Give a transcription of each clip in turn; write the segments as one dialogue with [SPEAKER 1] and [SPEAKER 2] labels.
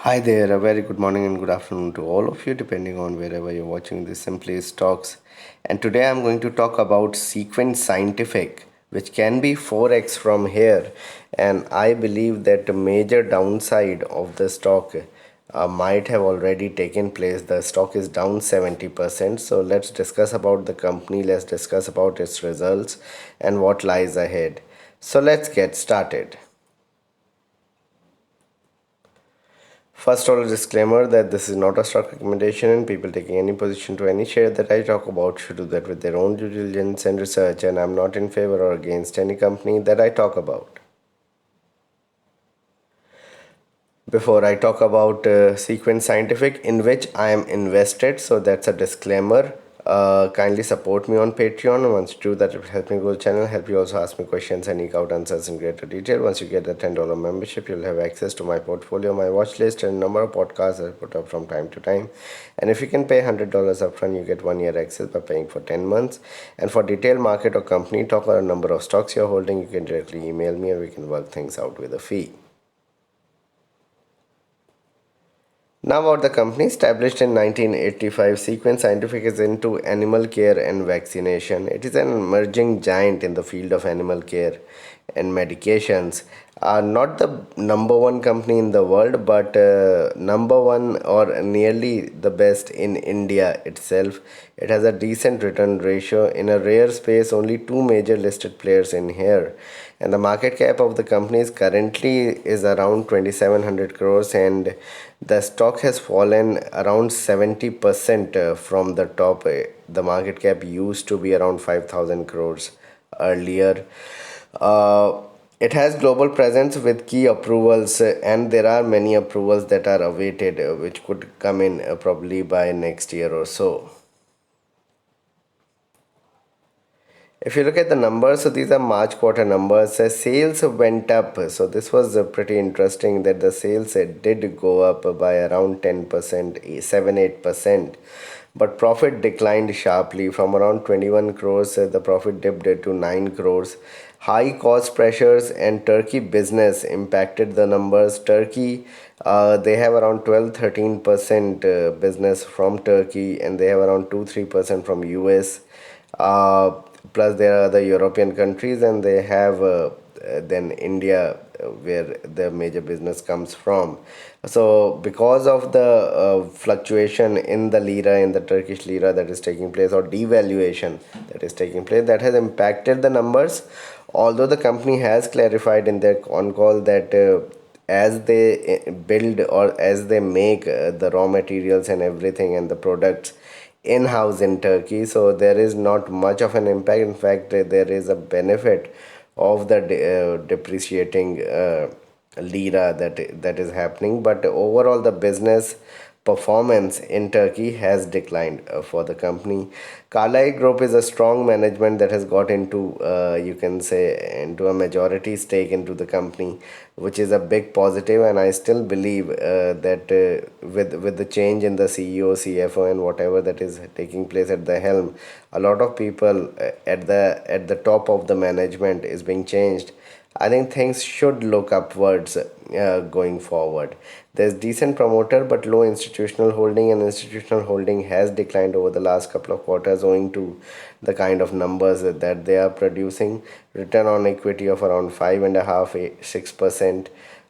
[SPEAKER 1] Hi there, a very good morning and good afternoon to all of you, depending on wherever you're watching this Simply Stocks. And today I'm going to talk about SEQUENT Scientific, which can be 4x from here. And I believe that the major downside of the stock might have already taken place. The stock is down 70%. So let's discuss about the company, let's discuss about its results and what lies ahead. So let's get started. First, all a disclaimer that this is not a stock recommendation, and people taking any position to any share that I talk about should do that with their own due diligence and research. And I'm not in favor or against any company that I talk about. Before I talk about SEQUENT Scientific, in which I am invested, so that's a disclaimer. Kindly support me on Patreon. Once you do that, it will help me grow the channel, help you also ask me questions and eke out answers in greater detail. Once you get the $10 membership, you'll have access to my portfolio, my watch list, and a number of podcasts I put up from time to time. And if you can pay $100 upfront, you get 1 year access by paying for 10 months. And for detailed market or company talk or a number of stocks you're holding, you can directly email me and we can work things out with a fee. Now about the company. Established in 1985, SEQUENT Scientific is into animal care and vaccination. It is an emerging giant in the field of animal care and medications. Not the number one company in the world, but number one or nearly the best in India itself. It has a decent return ratio. In a rare space, only two major listed players in here. And the market cap of the company is currently is around 2700 crores, and the stock has fallen around 70% from the top. The market cap used to be around 5000 crores earlier. uh, it has global presence with key approvals, and there are many approvals that are awaited, which could come in probably by next year or so. If you look at the numbers, so these are March quarter numbers. Sales went up. So this was pretty interesting that the sales did go up by around 10%, 7 8%. But profit declined sharply from around 21 crores. The profit dipped to 9 crores. High cost pressures and Turkey business impacted the numbers. Turkey, they have around 12 13% business from Turkey, and they have around 2 3% from US. uh, Plus there are the European countries, and they have then India, where the major business comes from. So because of the fluctuation in the lira, in the Turkish lira, that is taking place, or devaluation that is taking place, that has impacted the numbers. Although the company has clarified in their on call that as they build or as they make the raw materials and everything and the products in house in Turkey, so there is not much of an impact. In fact, there is a benefit of the depreciating lira that is happening. But overall, the business performance in Turkey has declined for the company. Carlyle Group is a strong management that has got into, you can say, into a majority stake into the company, which is a big positive. And I still believe that with the change in the CEO, CFO, and whatever that is taking place at the helm, a lot of people at the top of the management is being changed. I think things should look upwards going forward. There's decent promoter but low institutional holding, and institutional holding has declined over the last couple of quarters owing to the kind of numbers that they are producing. Return on equity of around 5.5 6%.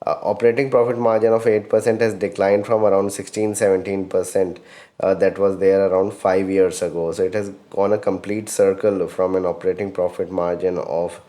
[SPEAKER 1] Operating profit margin of 8% has declined from around 16 17% that was there around 5 years ago. So it has gone a complete circle from an operating profit margin of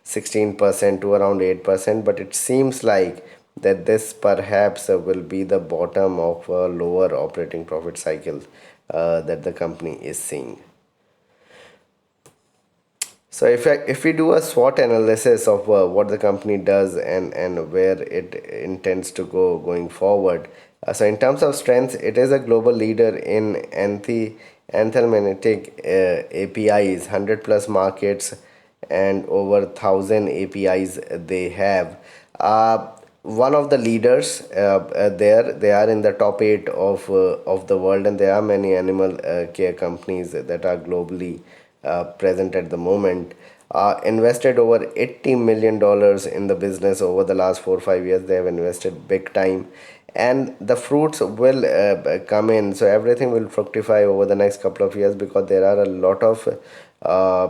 [SPEAKER 1] 16% to around 8%. But it seems like that this perhaps will be the bottom of a lower operating profit cycle that the company is seeing. So if we do a SWOT analysis of what the company does and where it intends to go going forward, so in terms of strengths, it is a global leader in anthelmintic APIs, 100 plus markets, and over 1000 APIs they have. One of the leaders there, they are in the top 8 of the world, and there are many animal care companies that are globally present at the moment. Invested over $80 million in the business over the last 4 5 years. They have invested big time, and the fruits will come in. So everything will fructify over the next couple of years, because there are a lot of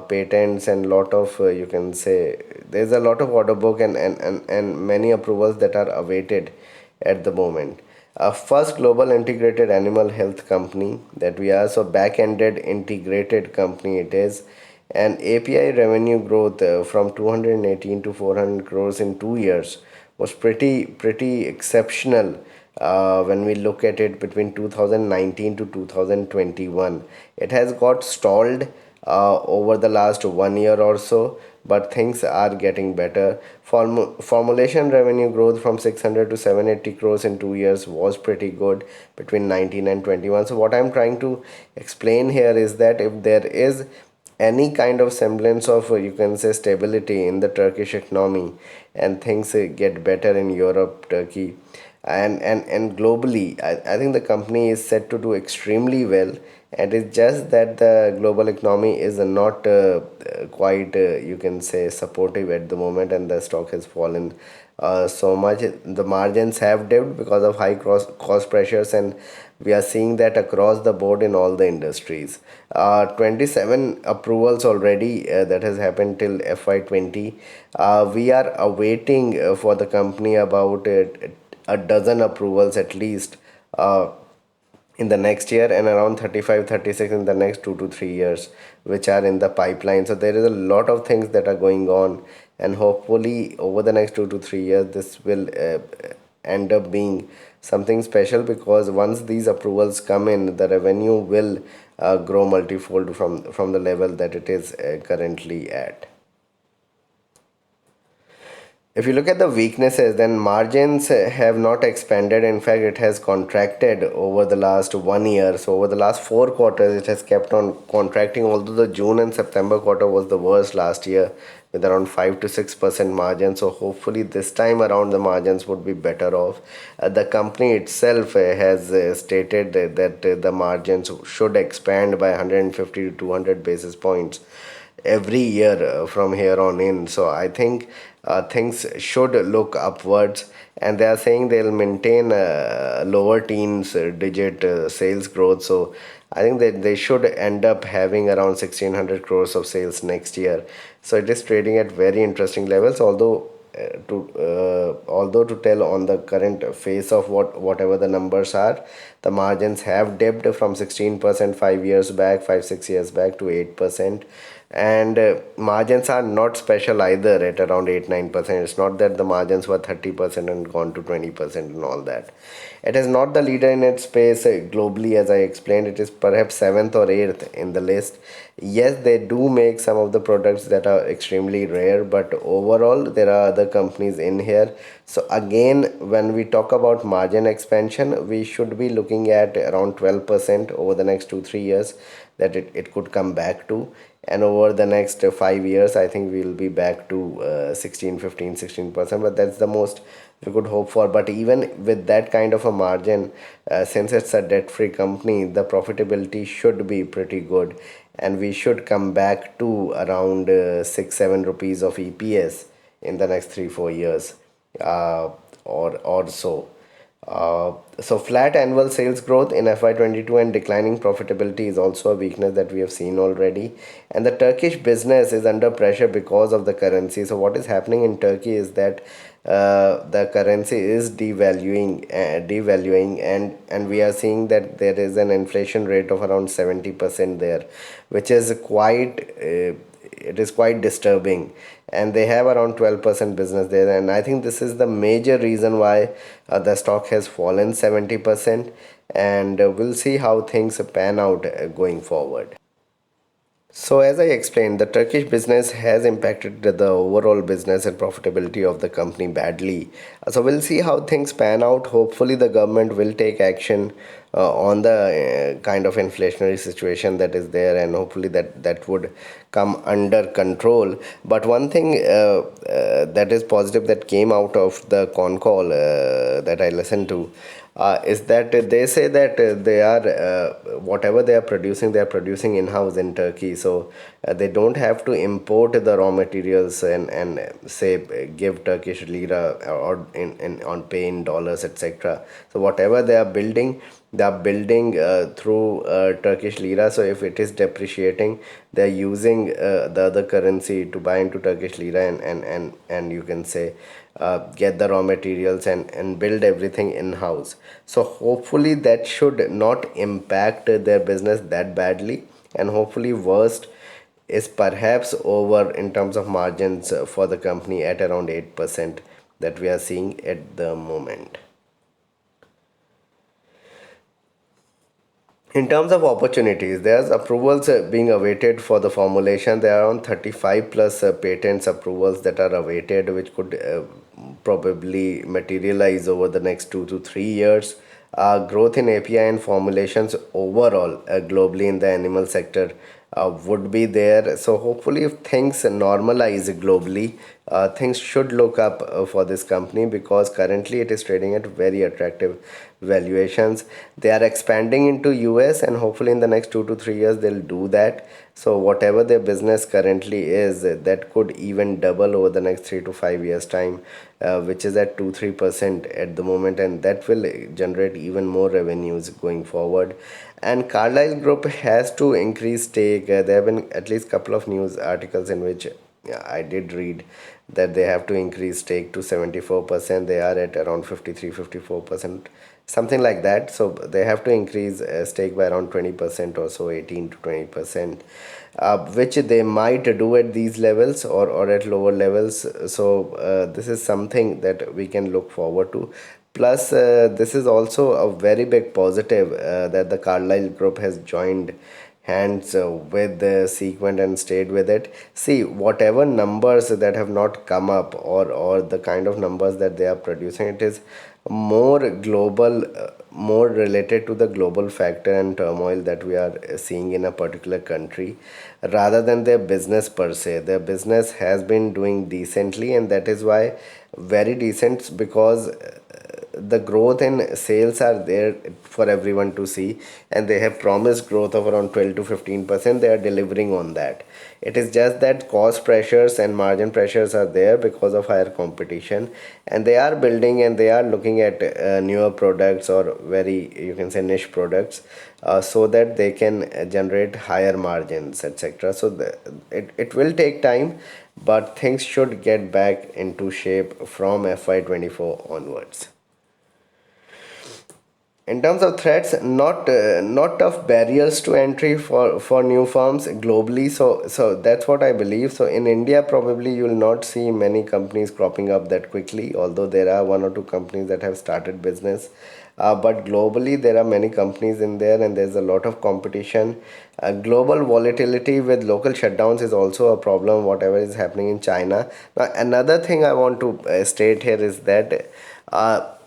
[SPEAKER 1] patents and lot of you can say there's a lot of order book, and many approvals that are awaited at the moment. First global integrated animal health company that we are, so back-ended integrated company it is. And API revenue growth from 218 to 400 crores in 2 years was pretty exceptional when we look at it between 2019 to 2021. It has got stalled over the last 1 year or so, but things are getting better. Formulation revenue growth from 600 to 780 crores in 2 years was pretty good between 19 and 21. So what I'm trying to explain here is that if there is any kind of semblance of you can say stability in the Turkish economy, and things get better in Europe, Turkey, and globally, I think the company is set to do extremely well. And it's just that the global economy is not quite you can say supportive at the moment, and the stock has fallen so much. The margins have dipped because of high cost pressures, and we are seeing that across the board in all the industries. 27 approvals already that has happened till FY20. We are awaiting for the company about a dozen approvals at least in the next year, and around 35, 36 in the next 2 to 3 years, which are in the pipeline. So there is a lot of things that are going on, and hopefully over the next 2 to 3 years this will end up being something special, because once these approvals come in, the revenue will grow multifold from the level that it is currently at. If you look at the weaknesses, then margins have not expanded. In fact, it has contracted over the last 1 year. So over the last 4 quarters, it has kept on contracting. Although the June and September quarter was the worst last year, with around 5 to 6% margin. So hopefully this time around the margins would be better off. The company itself has stated that the margins should expand by 150 to 200 basis points every year from here on in. So I think things should look upwards, and they are saying they'll maintain lower teens digit sales growth. So I think that they should end up having around 1600 crores of sales next year. So it is trading at very interesting levels, although to tell on the current face of whatever the numbers are, the margins have dipped from 16% 5 years back, 5 6 years back, to 8%. And margins are not special either at around 8 9%. It's not that the margins were 30% and gone to 20% and all that. It is not the leader in its space globally, as I explained. It is perhaps seventh or eighth in the list. Yes, they do make some of the products that are extremely rare, but overall, there are other companies in here. So, again, when we talk about margin expansion, we should be looking at around 12% over the next 2 3 years, that it could come back to. And over the next 5 years, I think we'll be back to 16 15 16%, but that's the most we could hope for. But even with that kind of a margin, since it's a debt free company, the profitability should be pretty good, and we should come back to around 6 7 rupees of EPS in the next 3 4 years, uh, or so. So flat annual sales growth in FY22 and declining profitability is also a weakness that we have seen already. And the Turkish business is under pressure because of the currency. So what is happening in Turkey is that the currency is devaluing, and we are seeing that there is an inflation rate of around 70% there, which is quite disturbing. And they have around 12% business there, and I think this is the major reason why the stock has fallen 70%. And we'll see how things pan out going forward. So, as I explained, the Turkish business has impacted the overall business and profitability of the company badly. So, we'll see how things pan out. Hopefully, the government will take action on the kind of inflationary situation that is there, and hopefully, that would come under control. But one thing that is positive that came out of the con call that I listened to, is that they say that they are whatever they are producing in-house in Turkey. So they don't have to import the raw materials and say give Turkish lira or on pay in dollars, etc. So whatever they are building through Turkish lira. So if it is depreciating, they are using the other currency to buy into Turkish lira and you can say get the raw materials and build everything in house. So hopefully that should not impact their business that badly, and hopefully worst is perhaps over in terms of margins for the company at around 8% that we are seeing at the moment. In terms of opportunities, there's approvals being awaited for the formulation. There are around 35 plus patents approvals that are awaited, which could probably materialize over the next 2 to 3 years. Growth in API and formulations overall globally in the animal sector would be there. So hopefully, if things normalize globally, things should look up for this company because currently it is trading at very attractive valuations. They are expanding into US and hopefully in the next 2 to 3 years they'll do that. So whatever their business currently is, that could even double over the next 3 to 5 years time, which is at 2-3% at the moment, and that will generate even more revenues going forward. And Carlyle Group has to increase stake. There have been at least couple of news articles in which I did read that they have to increase stake to 74%. They are at around 53-54%, something like that. So they have to increase stake by around 20% or so, 18 to 20%, which they might do at these levels or at lower levels. So this is something that we can look forward to. Plus, this is also a very big positive that the Carlyle Group has joined hands with the Sequent and stayed with it. See, whatever numbers that have not come up or the kind of numbers that they are producing, it is more global, more related to the global factor and turmoil that we are seeing in a particular country rather than their business per se. Their business has been doing decently, and that is why very decent because the growth in sales are there for everyone to see, and they have promised growth of around 12 to 15%. They are delivering on that. It is just that cost pressures and margin pressures are there because of higher competition, and they are building and they are looking at newer products or very, you can say, niche products, so that they can generate higher margins, etc. So it will take time, but things should get back into shape from FY24 onwards. In terms of threats, not tough barriers to entry for new firms globally. So that's what I believe. So in India, probably you will not see many companies cropping up that quickly, although there are one or two companies that have started business. But globally, there are many companies in there, and there's a lot of competition. Global volatility with local shutdowns is also a problem. Whatever is happening in China. Now, another thing I want to state here is that.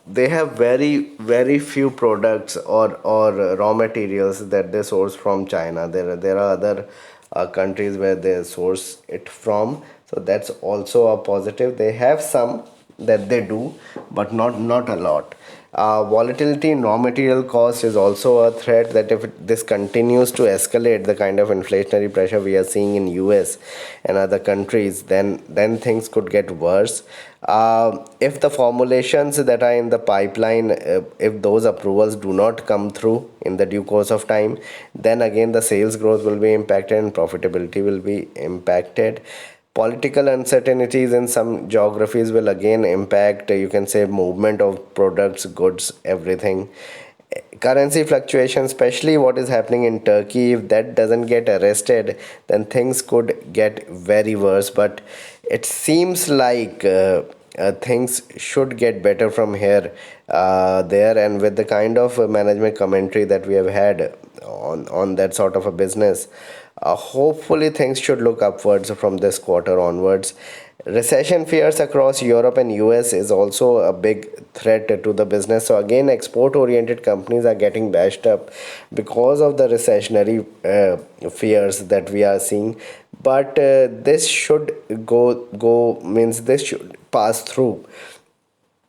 [SPEAKER 1] They have very few products or raw materials that they source from China. There are other countries where they source it from, so that's also a positive. They have some that they do, but not a lot. Volatility in raw material cost is also a threat that if this continues to escalate the kind of inflationary pressure we are seeing in US and other countries, then things could get worse. If the formulations that are in the pipeline, if those approvals do not come through in the due course of time, then again the sales growth will be impacted and profitability will be impacted. Political uncertainties in some geographies will again impact, you can say, movement of products, goods, everything. Currency fluctuation, especially what is happening in Turkey, if that doesn't get arrested, then things could get very worse. But it seems like things should get better from here, there, and with the kind of management commentary that we have had on that sort of a business. Hopefully, things should look upwards from this quarter onwards. Recession fears across Europe and US is also a big threat to the business. So, again, export oriented companies are getting bashed up because of the recessionary fears that we are seeing. But this should go means this should pass through.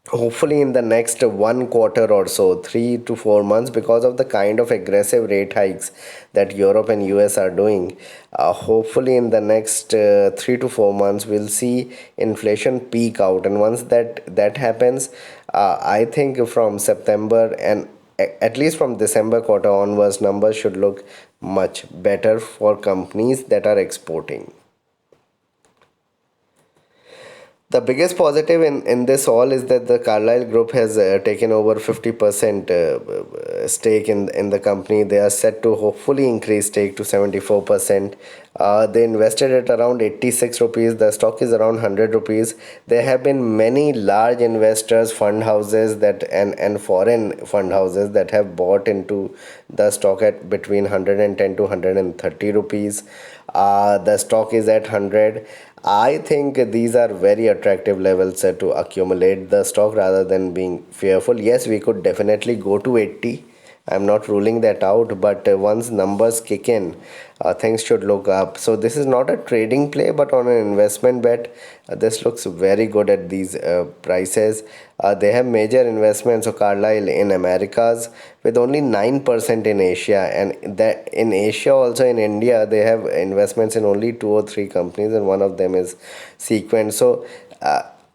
[SPEAKER 1] hopefully in the next 1 quarter or so, 3 to 4 months, because of the kind of aggressive rate hikes that Europe and US are doing. Hopefully in the next 3 to 4 months, we'll see inflation peak out, and once that happens, I think from September and at least from December quarter onwards, numbers should look much better for companies that are exporting. The biggest positive in this all is that the Carlyle Group has taken over 50% stake in the company. They are set to hopefully increase stake to 74%. They invested at around 86 rupees. The stock is around 100 rupees. There have been many large investors, fund houses and foreign fund houses that have bought into the stock at between 110 to 130 rupees. The stock is at 100. I think these are very attractive levels to accumulate the stock rather than being fearful. Yes, we could definitely go to 80. I'm not ruling that out, but once numbers kick in, things should look up. So this is not a trading play, but on an investment bet, this looks very good at these prices. They have major investments of Carlyle in Americas with only 9% in Asia, and that in Asia also in India they have investments in only 2 or 3 companies, and one of them is Sequent. So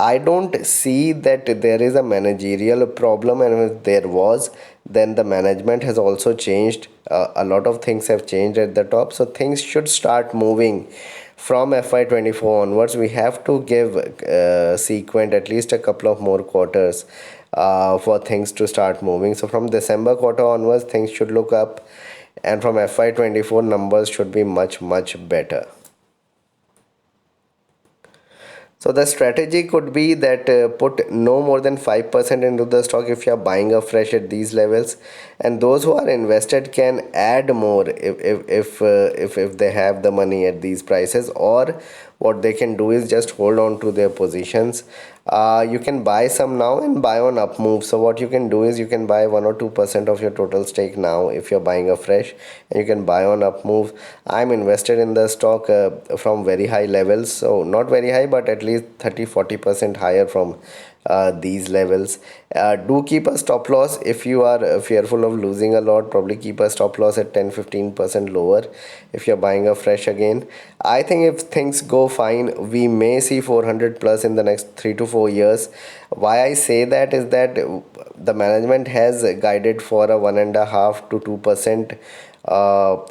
[SPEAKER 1] I don't see that there is a managerial problem, and if there was, then the management has also changed. A lot of things have changed at the top, so things should start moving from FY24 onwards. We have to give Sequent at least a couple of more quarters for things to start moving. So from December quarter onwards, things should look up, and from FY24 numbers should be much better. So the strategy could be that put no more than 5% into the stock if you are buying afresh at these levels, and those who are invested can add more if they have the money at these prices, or what they can do is just hold on to their positions. You can buy some now and buy on up move. So what you can do is you can buy 1 or 2% of your total stake now if you're buying a fresh, and you can buy on up move. I'm invested in the stock from very high levels, so not very high, but at least 30-40% higher from these levels. Do keep a stop loss if you are fearful of losing a lot. Probably keep a stop loss at 10-15% lower if you're buying a fresh again. I think if things go fine, we may see 400 plus in the next 3 to 4 years. Why I say that is that the management has guided for a 1.5 to 2%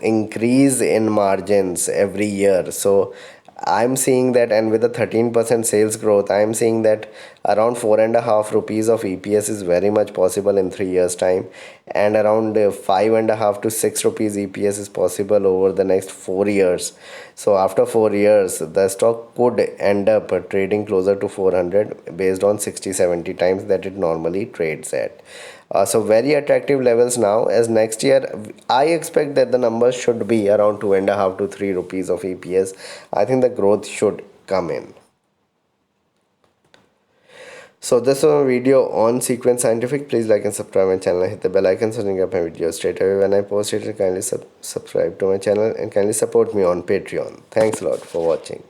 [SPEAKER 1] increase in margins every year. So I'm seeing that, and with a 13% sales growth, I'm seeing that around 4.5 rupees of EPS is very much possible in 3 years' time, and around 5.5 to 6 rupees EPS is possible over the next 4 years. So after 4 years, the stock could end up trading closer to 400 based on 60-70 times that it normally trades at. So very attractive levels now. As next year, I expect that the numbers should be around 2.5 to 3 rupees of EPS. I think the growth should come in. So this was a video on SEQUENT Scientific. Please like and subscribe my channel. Hit the bell icon so you get my videos straight away when I post it. And kindly subscribe to my channel and kindly support me on Patreon. Thanks a lot for watching.